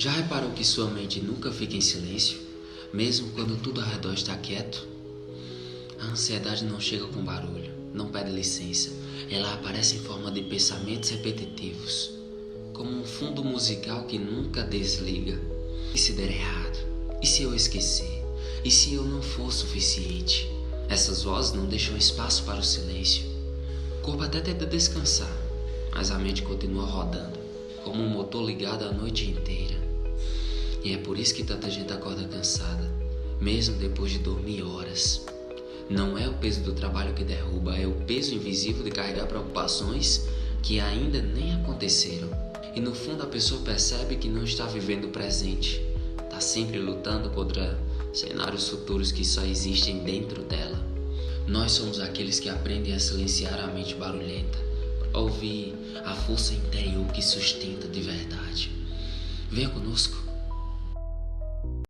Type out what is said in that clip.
Já reparou que sua mente nunca fica em silêncio, mesmo quando tudo ao redor está quieto? A ansiedade não chega com barulho, não pede licença. Ela aparece em forma de pensamentos repetitivos, como um fundo musical que nunca desliga. E se der errado? E se eu esquecer? E se eu não for suficiente? Essas vozes não deixam espaço para o silêncio. O corpo até tenta descansar, mas a mente continua rodando, como um motor ligado a noite inteira. E é por isso que tanta gente acorda cansada, mesmo depois de dormir horas. Não é o peso do trabalho que derruba, é o peso invisível de carregar preocupações que ainda nem aconteceram. E no fundo a pessoa percebe que não está vivendo o presente, está sempre lutando contra cenários futuros que só existem dentro dela. Nós somos aqueles que aprendem a silenciar a mente barulhenta, para ouvir a força interior que sustenta de verdade. Venha conosco.